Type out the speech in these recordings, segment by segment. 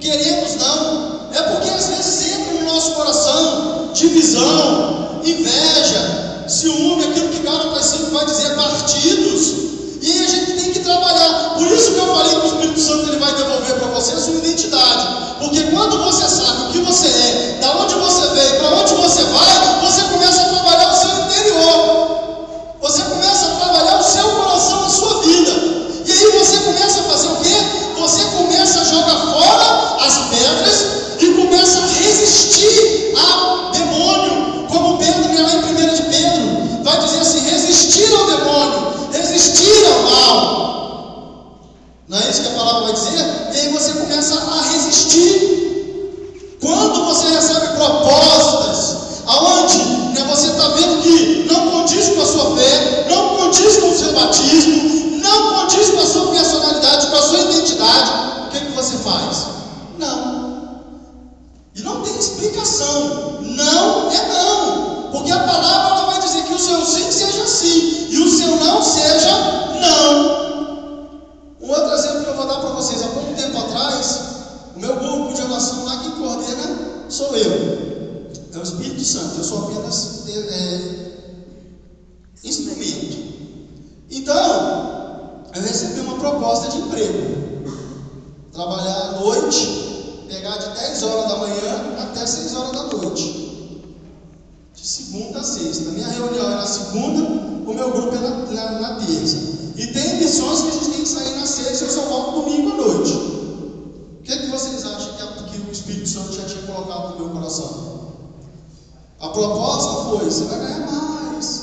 queremos não, é porque às vezes entra no nosso coração divisão, inveja, ciúme, aquilo que Gálatas 5 vai dizer, partidos, e aí a gente tem que trabalhar. Por isso que eu falei que o Espírito Santo ele vai devolver para você a sua identidade, porque quando você sabe o que você é, da onde você veio, para onde você vai, você começa a trabalhar o seu interior, você começa a trabalhar o seu coração, a sua vida, e aí você começa a fazer o quê? Você começa a jogar fora as pedras e começa a resistir ao demônio, como Pedro, lá em 1 de Pedro, vai dizer assim, resistir ao demônio, resistir ao mal, não é isso que a palavra vai dizer? E aí você começa a resistir. Quando você recebe propostas, aonde você está vendo que não condiz com a sua fé, não condiz com o seu batismo, não condiz com a sua personalidade, com a sua identidade, o que você faz? Não. E não tem explicação. Não é não. Porque a palavra ela vai dizer que o seu sim seja sim e o seu não seja não. Um outro exemplo que eu vou dar para vocês. Há pouco tempo atrás, o meu grupo de oração lá, quem coordena sou eu. É o Espírito Santo. Eu sou apenas instrumento. Então, eu recebi uma proposta de emprego. Trabalhar à noite, pegar de 10 horas da manhã até 6 horas da noite. De segunda a sexta. Minha reunião é na segunda, o meu grupo é na terça. E tem missões que a gente tem que sair na sexta e eu só volto domingo à noite. O que vocês acham que o Espírito Santo já tinha colocado no meu coração? A proposta foi, você vai ganhar mais.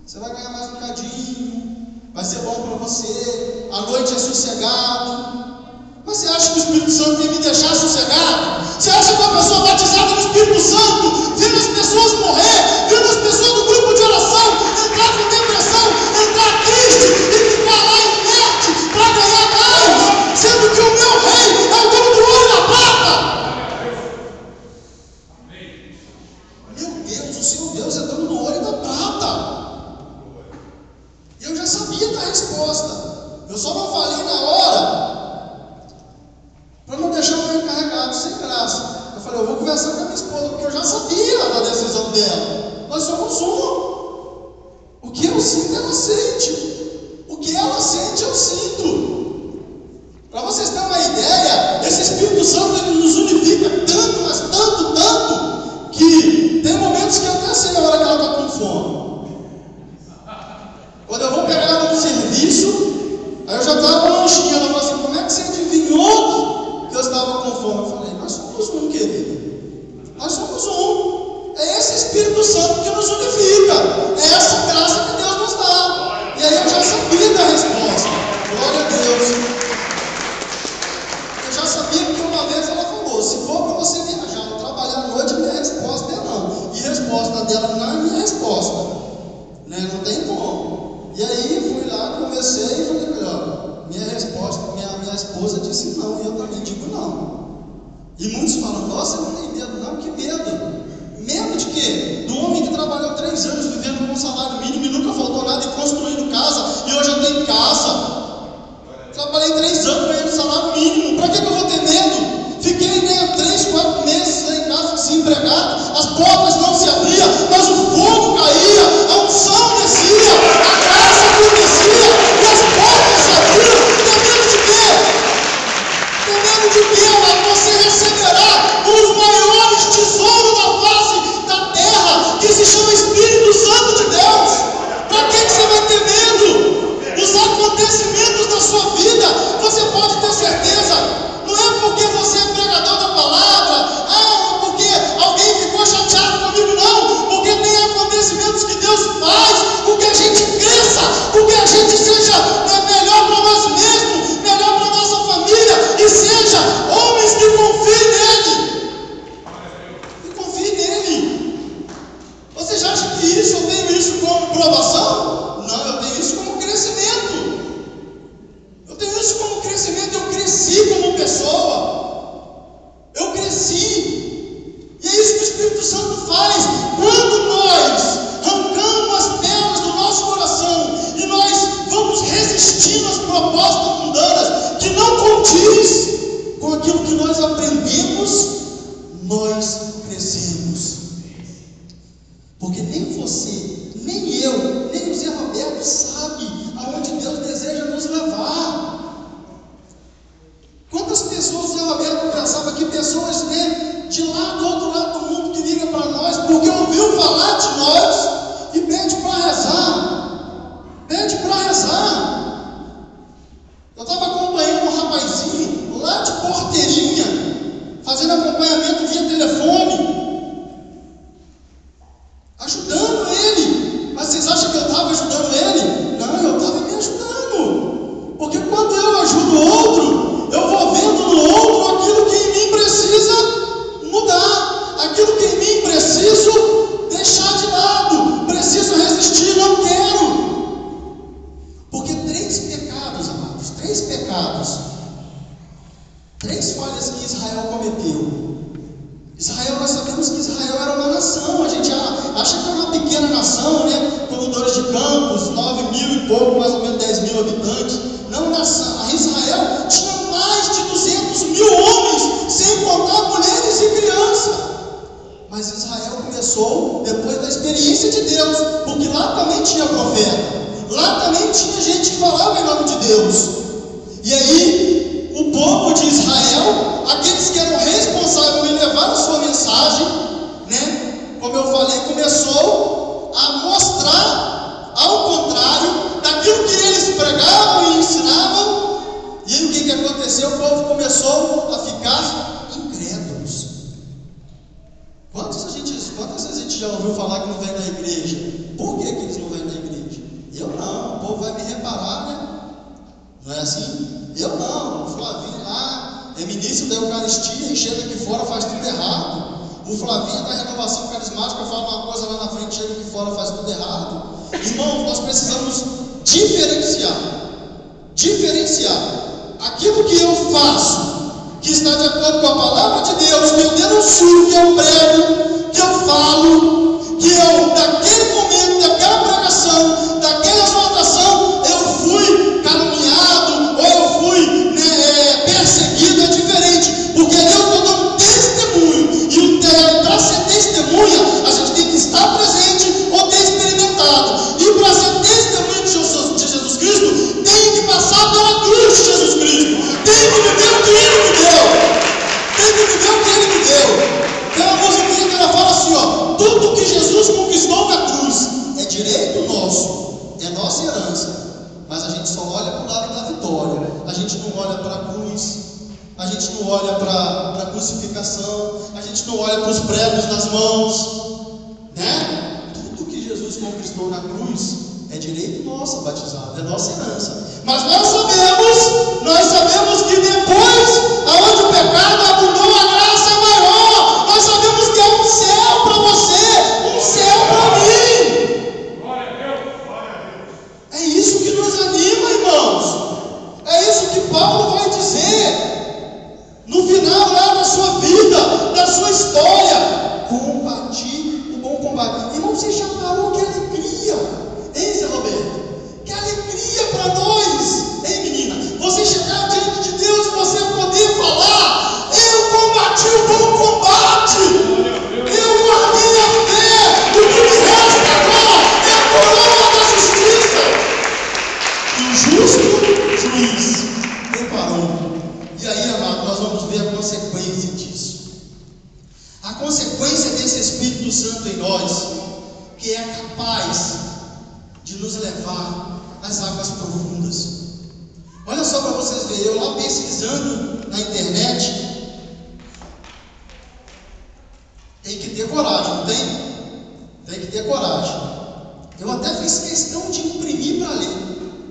Você vai ganhar mais um bocadinho. Vai ser bom para você. A noite é sossegado. Mas você acha que o Espírito Santo ia me deixar sossegado? Você acha que uma pessoa batizada no Espírito Santo, vendo as pessoas morrer, vendo as pessoas do grupo de oração entrar com depressão, entrar triste e ficar lá inerte para ganhar mais, sendo que o meu rei é o dono do ouro e da prata? Meu Deus, o seu Deus é dono do ouro e da prata. E eu já sabia da resposta. Eu só não falei na hora para não deixar o meu encarregado sem graça. Eu falei, eu vou conversar com a minha esposa, porque eu já sabia da decisão dela. Nós somos um. O que eu sinto, ela sente. O que ela sente, eu sinto. Para vocês terem uma ideia, esse Espírito Santo ele nos unifica tanto, mas tanto, que tem momentos que eu até sei a hora que ela está com fome. Quando eu vou pegar ela no serviço, aí eu já estava lanchinha, ela falou assim, como é que você adivinhou que eu estava com fome? Eu falei, nós somos um, querido. Nós somos um. É esse Espírito Santo que nos unifica. É essa graça que Deus nos dá. E aí eu já sabia da resposta. Glória a Deus. Eu já sabia que uma vez ela falou, se for para você viajar ou trabalhar à noite, minha resposta é não. E a resposta dela não é minha resposta. Né? Não tem como. E aí fui lá, conversei e falei, melhor, minha resposta, minha esposa disse não, e eu também digo não. E muitos falam, nossa, eu não tenho medo, não, que medo? Medo de quê? Do homem que trabalhou 3 anos vivendo com um salário mínimo e nunca faltou nada e construindo casa, e hoje eu tenho casa. Trabalhei 3 anos ganhando salário mínimo, para que eu vou ter medo? Fiquei 3, 4 meses lá em casa desempregado, as portas não se abriam, mas o fogo caía, a unção descia, a graça acontecia, e as portas se abriram. Tem medo de quê? Tem medo de quê? Você receberá os maiores tesouros da face da terra, que se chama Espírito Santo de Deus. Para que você vai ter medo? Os acontecimentos da sua vida, você pode ter certeza, não é porque você é pregador da palavra, porque alguém ficou chateado comigo, não, porque tem acontecimentos que Deus faz com que a gente cresça, com que a gente seja melhor para nós mesmos, melhor para nossa família, e seja homens que confiem nele. E confiem nele. Você já acha que isso, eu tenho isso como provação? Não, eu tenho isso como crescimento. Eu tenho isso como crescimento, eu cresci como pessoa. Eu cresci. E é isso que o Espírito Santo faz. Quando nós arrancamos as pedras do nosso coração e nós vamos resistir que nós aprendemos, nós crescemos. Porque nem você, nem eu, nem o Zé Roberto sabe aonde Deus deseja nos levar. Quantas pessoas o Zé Roberto pensava que pessoas, de lá do outro lado do mundo que ligam para nós, porque ouviu falar de nós e pede para rezar. Pede para rezar. Eu estava acompanhando um rapazinho lá de Porteirinha, fazendo acompanhamento via telefone, ajudando ele. Mas vocês acham que eu estava ajudando ele? Não, eu estava me ajudando. Porque quando eu ajudo o outro, eu vou vendo no outro aquilo que em mim precisa mudar, aquilo que em mim preciso deixar de lado, preciso resistir, não quero. Porque 3 pecados, amados, 3 pecados, 3 falhas que Israel cometeu. Israel, nós sabemos que Israel era uma nação, a gente acha que era uma pequena nação, como Dores de Campos, 9 mil e pouco, mais ou menos 10 mil habitantes. Não, Israel tinha mais de 200 mil homens, sem contar mulheres e crianças. Mas Israel começou depois da experiência de Deus, porque lá também tinha profeta, lá também tinha gente que falava em nome de Deus. E aí, o povo de Israel, aqueles que eram responsáveis em levar a sua mensagem, como eu falei, começou a mostrar ao contrário daquilo que eles pregavam e ensinavam. E aí o que aconteceu? O povo começou a ficar incrédulos. Quantas vezes a gente já ouviu falar que não vem da igreja? Por que eles não vêm da igreja? Eu não, o povo vai me reparar, não é assim? Eu não, o Flavinho lá é ministro da Eucaristia e chega aqui fora faz tudo errado. O Flavinho da Renovação Carismática fala uma coisa lá na frente, chega aqui fora faz tudo errado. Irmãos, nós precisamos diferenciar aquilo que eu faço, que está de acordo com a palavra de Deus, que eu denuncio, que eu prego, que eu falo, que eu, daquele momento, daquela pregação, daquela exortação, eu fui caluniado, ou eu fui perseguido, é diferente, porque ali eu estou dando testemunho, e para ser testemunha, a gente tem que estar presente ou ter experimentado, e para ser testemunha de Jesus Cristo, tem que passar pela cruz de Jesus Cristo, tem que viver o que Ele me deu. Tem uma musiquinha que ela fala assim, tudo que Jesus conquistou na cruz é direito nosso, é nossa herança, mas a gente só olha para o lado da vitória, a gente não olha para a cruz, a gente não olha para a crucificação, a gente não olha para os pregos nas mãos, tudo que Jesus conquistou na cruz é direito nosso batizado, é nossa herança. Mas nós sabemos que depois, aonde o pecado abundou, a graça é maior. Nós sabemos que é um céu para você, um céu para mim. Glória a Deus. É isso que nos anima, irmãos. É isso que Paulo vai dizer no final lá da sua vida, da sua história. Combati o bom combate. Irmão, você já parou? Que alegria, hein, Zé Roberto? Que alegria para nós, hein, menina? Você chegar diante de Deus e você poder falar: eu combati o bom combate, eu guardei a fé, o que me resta agora é a coroa da justiça. E o justo juiz preparou. E aí, amado, nós vamos ver a consequência disso. A consequência desse Espírito Santo em nós, que é capaz de nos levar às águas profundas. Olha só para vocês verem, eu lá pesquisando na internet, tem que ter coragem, não tem? Tem que ter coragem. Eu até fiz questão de imprimir para ler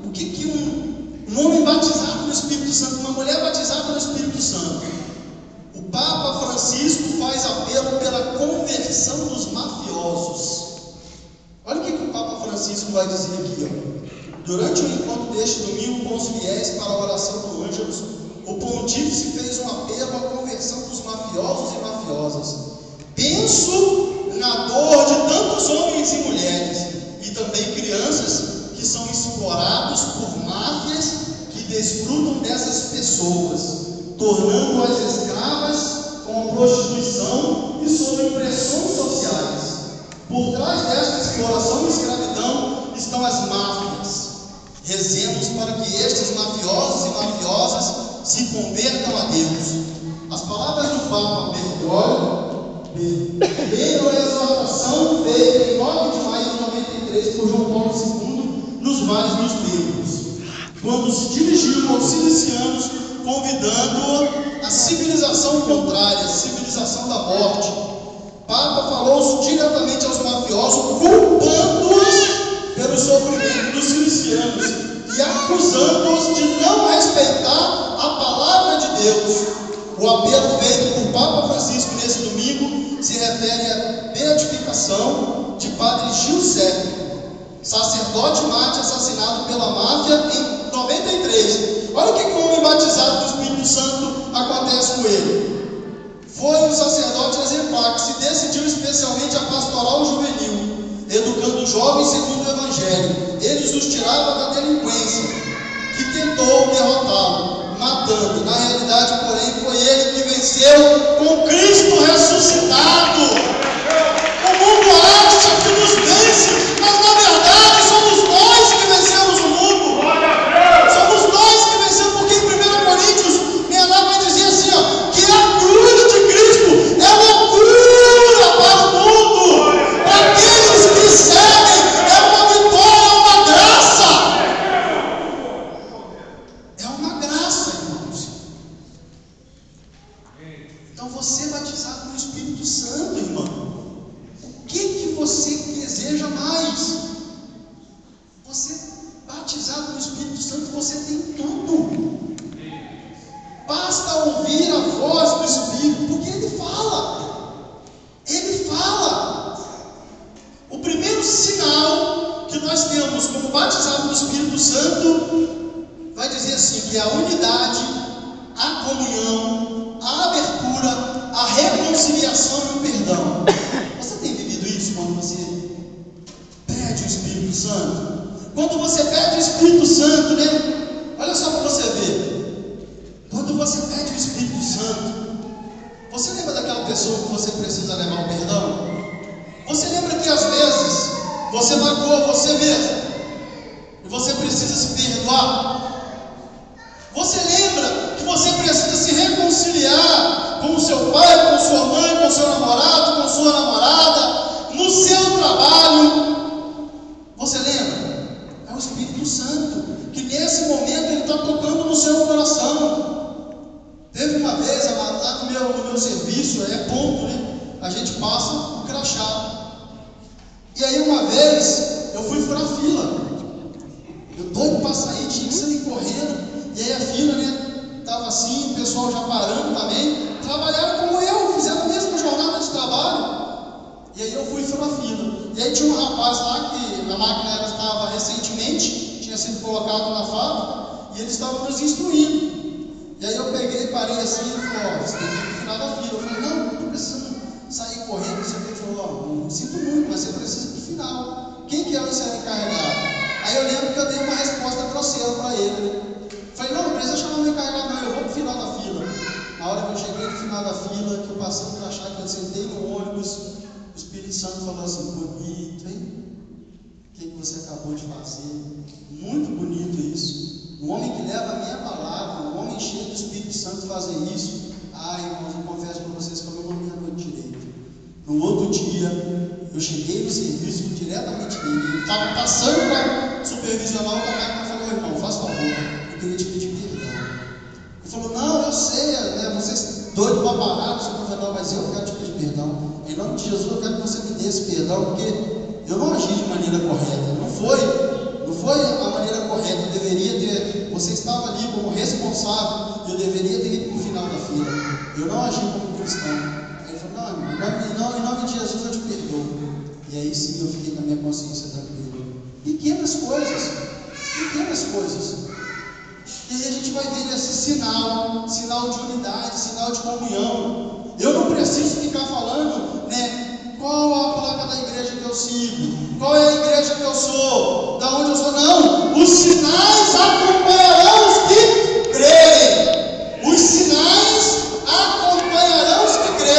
o que um homem batizado no Espírito Santo, uma mulher batizada no Espírito Santo. O Papa Francisco faz apelo pela conversão dos mafiosos. Olha o que o Papa Francisco vai dizer aqui, Durante o encontro deste domingo com os fiéis para a oração do Ângelus, o pontífice fez um apelo à conversão dos mafiosos e mafiosas. Penso na dor de tantos homens e mulheres, e também crianças que são explorados por máfias que desfrutam dessas pessoas, tornando-as escravas prostituição e sobre pressões sociais. Por trás desta exploração e escravidão estão as máfias. Rezemos para que estes mafiosos e mafiosas se convertam a Deus. As palavras do Papa Bergoglio leram a exortação feita em 9 de maio de 93 por João Paulo II nos vales dos templos, quando se dirigiu aos cilicianos, convidando a civilização contrária, a civilização da morte. Papa falou diretamente aos mafiosos, culpando-os pelo sofrimento dos cilicianos e acusando-os de não respeitar a palavra de Deus. O apelo feito por Papa Francisco nesse domingo se refere à beatificação de Padre Gil Sepp, sacerdote mate assassinado pela máfia em 93. Olha o que o homem batizado do Espírito Santo acontece com ele. Foi um sacerdote exemplar que se decidiu especialmente a pastoral juvenil, educando os jovens segundo o Evangelho. Ele os tirava da delinquência, que tentou derrotá-lo, matando. Na realidade, porém, foi ele que venceu com Cristo ressuscitado. O mundo acha que nos vence, mas na verdade somos nós que vencemos o mundo. Somos nós que vencemos, porque em 1 Coríntios, Menor vai dizer assim, ó, que a cruz de Cristo é loucura para o mundo. Para aqueles que seguem, é uma vitória, é uma graça. É uma graça, irmãos. Então você é batizado no Espírito Santo, irmão. O que você deseja mais? Você batizado no Espírito Santo, você tem tudo. Basta ouvir a voz do Espírito, porque Ele fala. Ele fala. O primeiro sinal que nós temos como batizado no Espírito Santo vai dizer assim, que é a unidade, a comunhão, a abertura, a reconciliação e o perdão. Você tem vivido isso quando você pede o Espírito Santo? Quando você pede o Espírito Santo, né? Olha só para você ver. Quando você pede o Espírito Santo, você lembra daquela pessoa que você precisa levar o perdão? Você lembra que às vezes você magoou você mesmo e você precisa se perdoar? Você lembra que você precisa se reconciliar com o seu pai, com sua mãe, com seu namorado, com sua namorada, no seu trabalho? Você lembra? É o Espírito Santo, que nesse momento ele está tocando no seu coração. Teve uma vez, lá no meu serviço, é ponto, né? A gente passa o crachá. E aí uma vez, eu fui furar fila. Eu doido para sair, tinha que sair correndo. E aí a fila, né? Estava assim, o pessoal já parando também. Trabalharam como eu, fizeram a mesma jornada de trabalho. E aí eu fui furar fila. E aí tinha um rapaz lá que a máquina estava recentemente, tinha sido colocado na fábrica, e eles estavam nos instruindo. E aí eu peguei, parei assim e falei, ó, você tem que ir no final da fila. Eu falei, não, não estou precisando sair correndo. Ele falou, ó, sinto muito, mas você precisa ir para o final. Quem que é o seu encarregado? Aí eu lembro que eu dei uma resposta grosseira para ele. Falei, não precisa chamar o meu encarregado, não, eu vou para o final da fila. Na hora que eu cheguei no final da fila, que eu passei o crachá, que eu sentei no ônibus, o Espírito Santo falou assim, bonito, hein? O que você acabou de fazer? Muito bonito isso. Um homem que leva a minha palavra, um homem cheio do Espírito Santo fazer isso. Ai, irmãos, eu confesso para vocês que eu não dormi a noite direito. No outro dia, eu cheguei no serviço diretamente dele. Ele estava passando para supervisionar o máquina e falou, irmão, faz favor, eu queria te pedir perdão. Ele falou, não, eu sei, né, vocês doidos para parar, não, mas eu quero te pedir perdão. Em nome de Jesus, eu quero que você me dê esse perdão, porque eu não agi de maneira correta. Não foi a maneira correta. Eu deveria ter, você estava ali como responsável, eu deveria ter ido para o final da fila. Eu não agi como cristão. Aí ele falou, não, em nome de Jesus eu te perdoo. E aí sim eu fiquei com a minha consciência tranquila. Pequenas coisas. E aí a gente vai ver esse sinal de unidade, sinal de comunhão. Eu não preciso ficar falando, né? Qual a placa da igreja que eu sigo? Qual é a igreja que eu sou? Da onde eu sou? Não! Os sinais acompanharão os que creem. Os sinais acompanharão os que creem.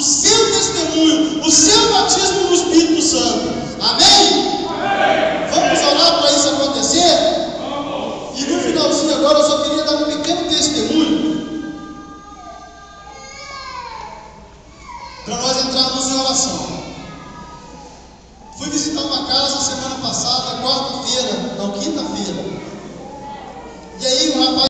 seu testemunho, o seu batismo no Espírito Santo. Amém? Vamos orar para isso acontecer? E no finalzinho agora eu só queria dar um pequeno testemunho para nós entrarmos em oração. Fui visitar uma casa semana passada, quarta-feira, não, quinta-feira. E aí o rapaz